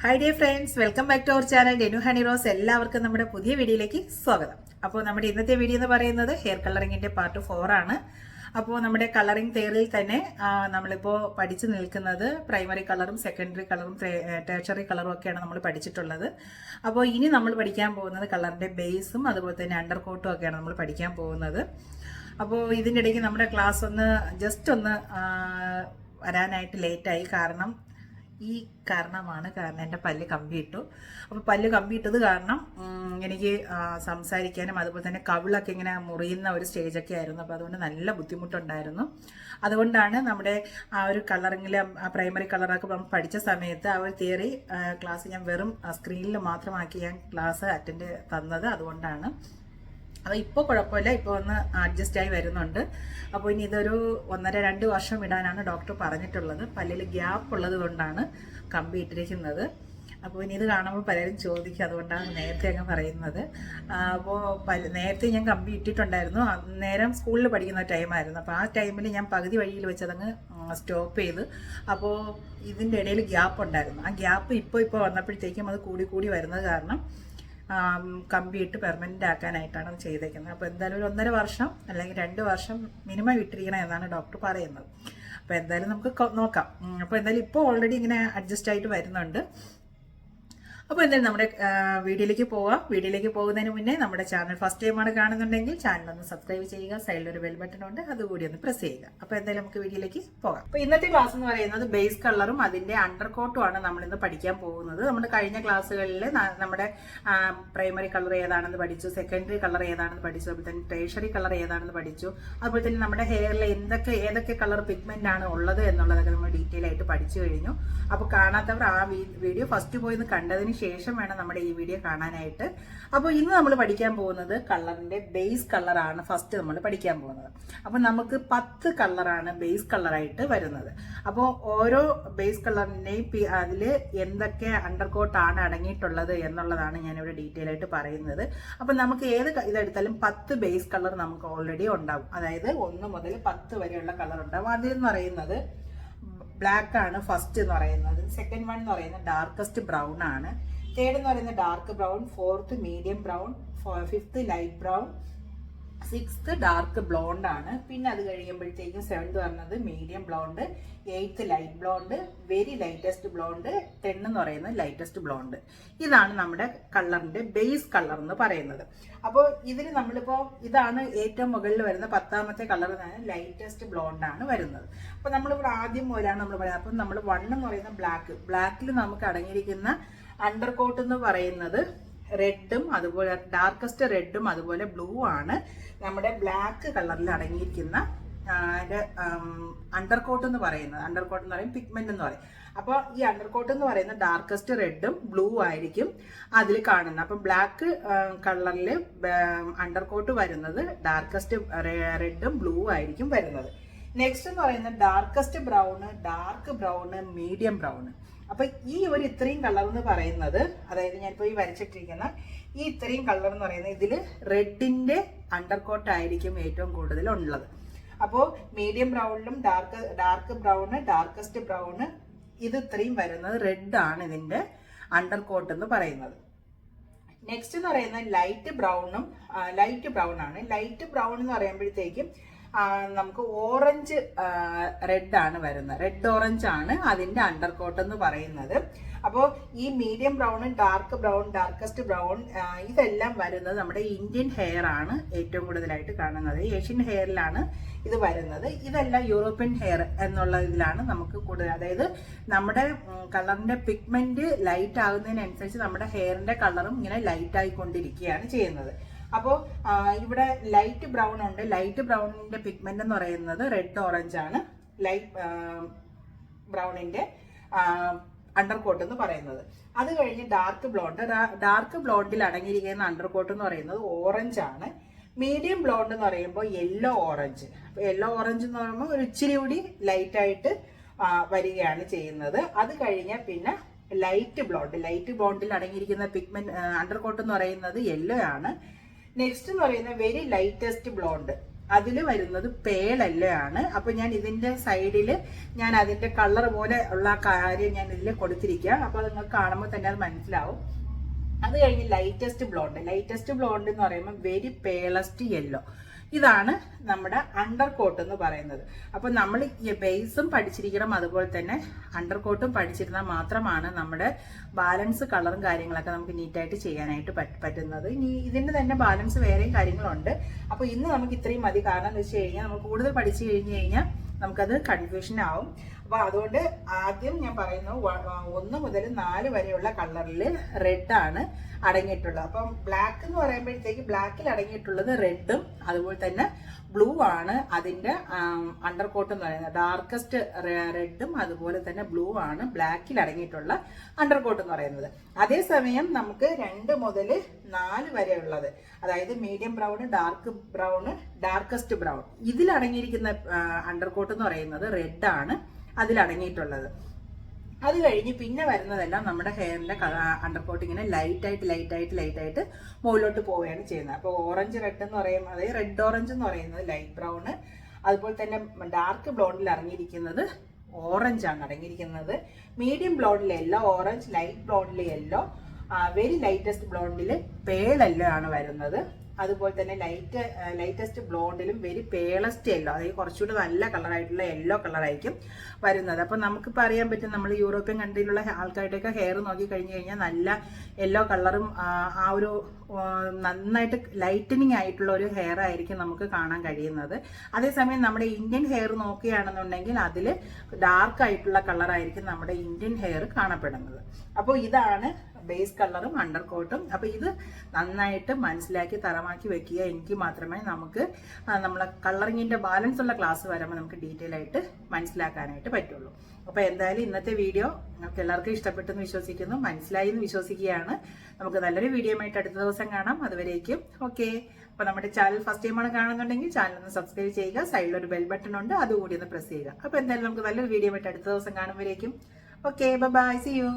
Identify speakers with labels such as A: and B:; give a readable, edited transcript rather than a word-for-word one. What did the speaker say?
A: Hi dear friends, welcome back to our channel ഡെനു ഹണി റോസ്. എല്ലാവർക്കും നമ്മുടെ പുതിയ വീഡിയോയിലേക്ക് സ്വാഗതം. അപ്പോൾ നമ്മുടെ ഇന്നത്തെ വീഡിയോ എന്ന് പറയുന്നത് ഹെയർ കളറിങ്ങിൻ്റെ പാർട്ട് 4 ആണ്. അപ്പോൾ നമ്മുടെ കളറിംഗ് തിയറിയിൽ തന്നെ നമ്മളിപ്പോൾ പഠിച്ചു നിൽക്കുന്നത് പ്രൈമറി കളറും സെക്കൻഡറി കളറും ടേർഷറി കളറും ഒക്കെയാണ് നമ്മൾ പഠിച്ചിട്ടുള്ളത്. അപ്പോൾ ഇനി നമ്മൾ പഠിക്കാൻ പോകുന്നത് കളറിൻ്റെ ബേസും അതുപോലെ തന്നെ അണ്ടർ കോട്ടും ഒക്കെയാണ് നമ്മൾ പഠിക്കാൻ പോകുന്നത്. അപ്പോൾ ഇതിൻ്റെ ഇടയ്ക്ക് നമ്മുടെ ക്ലാസ് ജസ്റ്റ് ഒന്ന് വരാനായിട്ട് ലേറ്റായി. കാരണം എൻ്റെ പല്ല് കമ്പിയിട്ടു. അപ്പോൾ പല്ല് കമ്പിയിട്ടത് കാരണം എനിക്ക് സംസാരിക്കാനും അതുപോലെ തന്നെ കവിളൊക്കെ ഇങ്ങനെ മുറിയുന്ന ഒരു സ്റ്റേജൊക്കെ ആയിരുന്നു. അപ്പോൾ അതുകൊണ്ട് നല്ല ബുദ്ധിമുട്ടുണ്ടായിരുന്നു. അതുകൊണ്ടാണ് നമ്മുടെ ആ ഒരു കളറിങ്ങിൽ പ്രൈമറി കളറൊക്കെ നമ്മൾ പഠിച്ച സമയത്ത് ആ ഒരു തിയറി ക്ലാസ് ഞാൻ വെറും സ്ക്രീനിൽ മാത്രമാക്കി ഞാൻ ക്ലാസ് അറ്റൻഡ് തന്നത്. അതുകൊണ്ടാണ്. അത് ഇപ്പോൾ കുഴപ്പമില്ല, ഇപ്പോൾ ഒന്ന് അഡ്ജസ്റ്റ് ആയി വരുന്നുണ്ട്. അപ്പോൾ ഇനി ഇതൊരു 1.5-2 വർഷം ഇടാനാണ് ഡോക്ടർ പറഞ്ഞിട്ടുള്ളത്. പല്ലിൽ ഗ്യാപ്പ് ഉള്ളത് കൊണ്ടാണ് കമ്പി ഇട്ടിരിക്കുന്നത്. അപ്പോൾ ഇനി ഇത് കാണുമ്പോൾ പലരും ചോദിക്കും, അതുകൊണ്ടാണ് നേരത്തെ അങ്ങ് പറയുന്നത്. അപ്പോൾ നേരത്തെ ഞാൻ കമ്പി ഇട്ടിട്ടുണ്ടായിരുന്നു. നേരം സ്കൂളിൽ പഠിക്കുന്ന ടൈമായിരുന്നു. അപ്പോൾ ആ ടൈമിൽ ഞാൻ പകുതി വഴിയിൽ വെച്ചതങ്ങ് സ്റ്റോപ്പ് ചെയ്ത്. അപ്പോൾ ഇതിൻ്റെ ഇടയിൽ ഗ്യാപ്പ് ഉണ്ടായിരുന്നു. ആ ഗ്യാപ്പ് ഇപ്പോൾ വന്നപ്പോഴത്തേക്കും അത് കൂടി വരുന്നത് കാരണം കമ്പിയിട്ട് പെർമനൻ്റ് ആക്കാനായിട്ടാണ് അത് ചെയ്തേക്കുന്നത്. അപ്പോൾ എന്തായാലും ഒരു 1.5 വർഷം അല്ലെങ്കിൽ 2 വർഷം മിനിമം ഇട്ടിരിക്കണം എന്നാണ് ഡോക്ടർ പറയുന്നത്. അപ്പോൾ എന്തായാലും നമുക്ക് നോക്കാം. അപ്പോൾ എന്തായാലും ഇപ്പോൾ ഓൾറെഡി ഇങ്ങനെ അഡ്ജസ്റ്റ് ആയിട്ട് വരുന്നുണ്ട്. അപ്പോൾ എന്തായാലും നമ്മുടെ വീഡിയോയിലേക്ക് പോവാം. വീഡിയോയിലേക്ക് പോകുന്നതിന് മുന്നേ നമ്മുടെ ചാനൽ ഫസ്റ്റ് ടൈമാണ് കാണുന്നുണ്ടെങ്കിൽ ചാനൽ ഒന്ന് സബ്സ്ക്രൈബ് ചെയ്യുക. സൈഡിലൊരു ബെൽ ബട്ടൺ ഉണ്ട്, അതുകൂടി ഒന്ന് പ്രസ് ചെയ്യുക. അപ്പോൾ എന്തായാലും നമുക്ക് വീഡിയോയിലേക്ക് പോകാം. അപ്പോൾ ഇന്നത്തെ ക്ലാസ് എന്ന് പറയുന്നത് ബേസ് കളറും അതിന്റെ അണ്ടർ കോട്ടും ആണ് നമ്മളിന്ന് പഠിക്കാൻ പോകുന്നത്. നമ്മുടെ കഴിഞ്ഞ ക്ലാസ്സുകളിൽ നമ്മുടെ പ്രൈമറി കളർ ഏതാണെന്ന് പഠിച്ചു, സെക്കൻഡറി കളർ ഏതാണെന്ന് പഠിച്ചു, അതുപോലെ തന്നെ ടേർഷറി കളർ ഏതാണെന്ന് പഠിച്ചു. അതുപോലെ തന്നെ നമ്മുടെ ഹെയറിൽ ഏതൊക്കെ കളർ പിഗ്മെന്റ് ആണ് ഉള്ളത് എന്നുള്ളതൊക്കെ നമ്മൾ ഡീറ്റെയിൽ ആയിട്ട് പഠിച്ചു കഴിഞ്ഞു. അപ്പോൾ കാണാത്തവർ ആ വീഡിയോ ഫസ്റ്റ് പോയി കണ്ടതിന് ശേഷം വേണം നമ്മുടെ ഈ വീഡിയോ കാണാനായിട്ട്. അപ്പോൾ ഇന്ന് നമ്മൾ പഠിക്കാൻ പോകുന്നത് കളറിന്റെ ബേസ് കളറാണ് ഫസ്റ്റ് നമ്മൾ പഠിക്കാൻ പോകുന്നത്. അപ്പോൾ നമുക്ക് 10 കളറാണ് ബേസ് കളറായിട്ട് വരുന്നത്. അപ്പോൾ ഓരോ ബേസ് കളറിന്റെയും അതിൽ എന്തൊക്കെ അണ്ടർകോട്ടാണ് അടങ്ങിയിട്ടുള്ളത് എന്നുള്ളതാണ് ഞാനിവിടെ ഡീറ്റെയിൽ ആയിട്ട് പറയുന്നത്. അപ്പോൾ നമുക്ക് ഏത് ഇതെടുത്താലും 10 ബേസ് കളർ നമുക്ക് ഓൾറെഡി ഉണ്ടാവും. അതായത് 1 മുതൽ 10 വരെയുള്ള കളർ ഉണ്ടാവും. അതിലെന്ന് പറയുന്നത് ബ്ലാക്ക് ആണ് ഫസ്റ്റ് എന്ന് പറയുന്നത്. സെക്കൻഡ് വൺ എന്ന് പറയുന്നത് ഡാർക്കസ്റ്റ് ബ്രൗൺ ആണ്. തേർഡ് എന്ന് പറയുന്നത് dark brown, fourth medium brown, fifth light brown, 6th dark blonde ആണ്. പിന്നെ അത് കഴിയുമ്പോഴത്തേക്കും 7th പറഞ്ഞത് medium blonde, 8th light blonde, very lightest blonde, 10 എന്ന് പറയുന്നത് ലൈറ്റസ്റ്റ് ബ്ലോണ്ട്. ഇതാണ് നമ്മുടെ കളറിന്റെ ബേസ് കളർ എന്ന് പറയുന്നത്. അപ്പോൾ ഇതിന് നമ്മളിപ്പോൾ ഇതാണ് ഏറ്റവും മുകളിൽ വരുന്ന 10ാമത്തെ കളർ ലൈറ്റസ്റ്റ് ബ്ലോണ്ട് ആണ് വരുന്നത്. അപ്പോൾ നമ്മളിവിടെ ആദ്യം മുതലാണ് നമ്മൾ പറയുന്നത്. അപ്പം നമ്മൾ 1 എന്ന് പറയുന്ന ബ്ലാക്കിൽ നമുക്ക് അടങ്ങിയിരിക്കുന്ന അണ്ടർ കോട്ട് എന്ന് പറയുന്നത് റെഡും അതുപോലെ ഡാർക്കസ്റ്റ് റെഡും അതുപോലെ ബ്ലൂ ആണ് നമ്മുടെ ബ്ലാക്ക് കളറിൽ അടങ്ങിയിരിക്കുന്ന അണ്ടർകോട്ട് എന്ന് പറയുന്നത്. അണ്ടർകോട്ട് എന്ന് പറയും പിഗ്മെന്റ് എന്ന് പറയും. അപ്പോൾ ഈ അണ്ടർകോട്ട് എന്ന് പറയുന്നത് ഡാർക്കസ്റ്റ് റെഡും ബ്ലൂ ആയിരിക്കും അതിൽ കാണുന്നത്. അപ്പം ബ്ലാക്ക് കളറിൽ അണ്ടർകോട്ട് വരുന്നത് ഡാർക്കസ്റ്റ് റെഡും ബ്ലൂ ആയിരിക്കും വരുന്നത്. നെക്സ്റ്റ് എന്ന് പറയുന്നത് darkest brown, dark brown, medium brown. അപ്പൊ ഈ ഇത്രയും കളർ എന്ന് പറയുന്നത്, അതായത് ഞാനിപ്പോ ഈ വരച്ചിട്ടിരിക്കുന്ന ഈ ഇത്രയും കളർ എന്ന് പറയുന്നത് ഇതിൽ റെഡിന്റെ അണ്ടർകോട്ട് ആയിരിക്കും ഏറ്റവും കൂടുതൽ ഉള്ളത്. അപ്പോൾ മീഡിയം ബ്രൗണിലും ഡാർക്ക് ബ്രൗണ്, ഡാർക്കസ്റ്റ് ബ്രൗണ് ഇത് ഇത്രയും വരുന്നത് റെഡ് ആണ് ഇതിന്റെ അണ്ടർകോട്ട് എന്ന് പറയുന്നത്. നെക്സ്റ്റ് എന്ന് പറയുന്നത് ലൈറ്റ് ബ്രൗൺ ആണ്. ലൈറ്റ് ബ്രൗൺ എന്ന് പറയുമ്പോഴത്തേക്കും നമുക്ക് ഓറഞ്ച് റെഡ് ആണ് വരുന്നത്. റെഡ് ഓറഞ്ച് ആണ് അതിന്റെ അണ്ടർകോട്ട് എന്ന് പറയുന്നത്. അപ്പോൾ ഈ medium brown, dark brown, darkest brown ഇതെല്ലാം വരുന്നത് നമ്മുടെ ഇന്ത്യൻ ഹെയർ ആണ് ഏറ്റവും കൂടുതലായിട്ട് കാണുന്നത്. ഏഷ്യൻ ഹെയറിലാണ് ഇത് വരുന്നത്. ഇതെല്ലാം യൂറോപ്യൻ ഹെയർ എന്നുള്ള ഇതിലാണ് നമുക്ക് കൂടുതൽ. അതായത് നമ്മുടെ കളറിന്റെ പിഗ്മെന്റ് ലൈറ്റ് ആകുന്നതിനനുസരിച്ച് നമ്മുടെ ഹെയറിന്റെ കളറും ഇങ്ങനെ ലൈറ്റ് ആയിക്കൊണ്ടിരിക്കുകയാണ് ചെയ്യുന്നത്. അപ്പോൾ ഇവിടെ ലൈറ്റ് ബ്രൗൺ ഉണ്ട്. ലൈറ്റ് ബ്രൗണിന്റെ പിഗ്മെന്റ് എന്ന് പറയുന്നത് റെഡ് ഓറഞ്ച് ആണ്. ലൈറ്റ് ബ്രൗണിന്റെ അണ്ടർകോട്ട് എന്ന് പറയുന്നത്. അത് കഴിഞ്ഞ് ഡാർക്ക് ബ്ലോണ്ടിൽ അടങ്ങിയിരിക്കുന്ന അണ്ടർകോട്ട് എന്ന് പറയുന്നത് ഓറഞ്ച് ആണ്. മീഡിയം ബ്ലോണ്ട് എന്ന് പറയുമ്പോൾ യെല്ലോ ഓറഞ്ച്. യെല്ലോ ഓറഞ്ച് എന്ന് പറയുമ്പോൾ ഒരു ഇച്ചിരി കൂടി ലൈറ്റ് ആയിട്ട് വരികയാണ് ചെയ്യുന്നത്. അത് കഴിഞ്ഞാൽ പിന്നെ ലൈറ്റ് ബ്ലോണ്ടിൽ അടങ്ങിയിരിക്കുന്ന പിഗ്മെന്റ് അണ്ടർകോട്ട് എന്ന് പറയുന്നത് യെല്ലോ ആണ്. നെക്സ്റ്റ് എന്ന് പറയുന്നത് വെരി ലൈറ്റസ്റ്റ് ബ്ലോണ്ട്. അതിൽ വരുന്നത് പേളെല്ലയാണ്. അപ്പൊ ഞാൻ ഇതിന്റെ സൈഡിൽ ഞാൻ അതിന്റെ കളർ പോലെ ഉള്ള കാര്യം ഞാൻ ഇതിൽ കൊടുത്തിരിക്കുക. അപ്പൊ നിങ്ങൾക്ക് കാണുമ്പോൾ തന്നെ അത് മനസ്സിലാവും. അത് കഴിഞ്ഞ് ലൈറ്റസ്റ്റ് ബ്ലോണ്ട് എന്ന് പറയുമ്പോൾ വെരി പേളസ്റ്റ് യെല്ലോ. ഇതാണ് നമ്മുടെ അണ്ടർ കോട്ട് എന്ന് പറയുന്നത്. അപ്പൊ നമ്മൾ ഈ ബേസും പഠിച്ചിരിക്കണം, അതുപോലെ തന്നെ അണ്ടർ കോട്ടും പഠിച്ചിരുന്നാൽ മാത്രമാണ് നമ്മുടെ ബാലൻസ് കളറും കാര്യങ്ങളൊക്കെ നമുക്ക് നീറ്റായിട്ട് ചെയ്യാനായിട്ട് പറ്റുന്നത്. ഇനി ഇതിന്റെ തന്നെ ബാലൻസ് വേറെയും കാര്യങ്ങളുണ്ട്. അപ്പൊ ഇന്ന് നമുക്ക് ഇത്രയും മതി. കാരണം എന്ന് വെച്ച് കഴിഞ്ഞാൽ നമുക്ക് കൂടുതൽ പഠിച്ചു കഴിഞ്ഞാൽ നമുക്കത് കൺഫ്യൂഷൻ ആവും. അപ്പൊ അതുകൊണ്ട് ആദ്യം ഞാൻ പറയുന്നു 1 മുതൽ 4 വരെയുള്ള കളറിൽ റെഡ് ആണ് അടങ്ങിയിട്ടുള്ളത്. അപ്പം ബ്ലാക്ക് എന്ന് പറയുമ്പോഴത്തേക്ക് ബ്ലാക്കിൽ അടങ്ങിയിട്ടുള്ളത് റെഡും അതുപോലെ തന്നെ ബ്ലൂ ആണ് അതിന്റെ അണ്ടർ കോട്ട് എന്ന് പറയുന്നത്. ഡാർക്കസ്റ്റ് റെഡും അതുപോലെ തന്നെ ബ്ലൂ ആണ് ബ്ലാക്കിൽ അടങ്ങിയിട്ടുള്ള അണ്ടർ കോട്ട് എന്ന് പറയുന്നത്. അതേസമയം നമുക്ക് 2 മുതൽ 4 വരെ ഉള്ളത്, അതായത് medium brown, dark brown, darkest brown, ഇതിൽ അടങ്ങിയിരിക്കുന്ന അണ്ടർ കോട്ട് എന്ന് പറയുന്നത് റെഡ് ആണ് അതിലടങ്ങിയിട്ടുള്ളത്. അത് കഴിഞ്ഞ് പിന്നെ വരുന്നതെല്ലാം നമ്മുടെ ഹെയറിന്റെ അണ്ടർ കോട്ടിങ്ങിനെ ലൈറ്റായിട്ട് മുകളിലോട്ട് പോവുകയാണ് ചെയ്യുന്നത്. അപ്പോൾ ഓറഞ്ച് റെഡ് എന്ന് പറയുമ്പോൾ, അതായത് റെഡ് ഓറഞ്ച് എന്ന് പറയുന്നത് ലൈറ്റ് ബ്രൗണ്, അതുപോലെ തന്നെ ഡാർക്ക് ബ്ലോണ്ടിൽ അടങ്ങിയിരിക്കുന്നത് ഓറഞ്ച് ആണ് അടങ്ങിയിരിക്കുന്നത്. മീഡിയം ബ്ലോണ്ടിൽ യെല്ലോ, ഓറഞ്ച്, ലൈറ്റ് ബ്ലോണ്ടിൽ യെല്ലോ, വെരി ലൈറ്റസ്റ്റ് ബ്ലോണ്ടിൽ പേളെല്ലോ ആണ് വരുന്നത്. അതുപോലെ തന്നെ ലൈറ്റസ്റ്റ് ബ്ലോണ്ടിലും വെരി പേളസ്റ്റ് യെല്ലോ, അതായത് കുറച്ചുകൂടി നല്ല കളറായിട്ടുള്ള യെല്ലോ കളറായിരിക്കും വരുന്നത്. അപ്പം നമുക്കിപ്പോൾ അറിയാൻ പറ്റും, നമ്മൾ യൂറോപ്യൻ കൺട്രിയിലുള്ള ആൾക്കാരുടെയൊക്കെ ഹെയർ നോക്കി കഴിഞ്ഞു കഴിഞ്ഞാൽ നല്ല യെല്ലോ കളറും ആ ഒരു നന്നായിട്ട് ലൈറ്റനിങ് ആയിട്ടുള്ള ഒരു ഹെയർ ആയിരിക്കും നമുക്ക് കാണാൻ കഴിയുന്നത്. അതേസമയം നമ്മുടെ ഇന്ത്യൻ ഹെയർ നോക്കുകയാണെന്നുണ്ടെങ്കിൽ അതിൽ ഡാർക്ക് ആയിട്ടുള്ള കളറായിരിക്കും നമ്മുടെ ഇന്ത്യൻ ഹെയർ കാണപ്പെടുന്നത്. അപ്പോൾ ഇതാണ് ബേസ് കളറും അണ്ടർ കോട്ടും. അപ്പൊ ഇത് നന്നായിട്ട് മനസ്സിലാക്കി തറമാക്കി വെക്കുക. എനിക്ക് മാത്രമേ നമുക്ക് നമ്മളെ കളറിങ്ങിന്റെ ബാലൻസ് ഉള്ള ക്ലാസ് വരുമ്പോൾ നമുക്ക് ഡീറ്റെയിൽ ആയിട്ട് മനസ്സിലാക്കാനായിട്ട് പറ്റുള്ളൂ. അപ്പൊ എന്തായാലും ഇന്നത്തെ വീഡിയോ നിങ്ങൾക്ക് എല്ലാവർക്കും ഇഷ്ടപ്പെട്ടെന്ന് വിശ്വസിക്കുന്നു, മനസ്സിലായി എന്ന് വിശ്വസിക്കുകയാണ്. നമുക്ക് നല്ലൊരു വീഡിയോ ആയിട്ട് അടുത്ത ദിവസം കാണാം. അതുവരേക്കും ഓക്കെ. അപ്പൊ നമ്മുടെ ചാനൽ ഫസ്റ്റ് ടൈമാണ് കാണുന്നുണ്ടെങ്കിൽ ചാനൽ ഒന്ന് സബ്സ്ക്രൈബ് ചെയ്യുക. സൈഡിലൊരു ബെൽ ബട്ടൺ ഉണ്ട്, അതുകൂടി ഒന്ന് പ്രസ് ചെയ്യുക. അപ്പൊ എന്തായാലും നമുക്ക് നല്ലൊരു വീഡിയോ ആയിട്ട് അടുത്ത ദിവസം കാണുമ്പോഴേക്കും ഓക്കെ, ബൈ, സീ യു.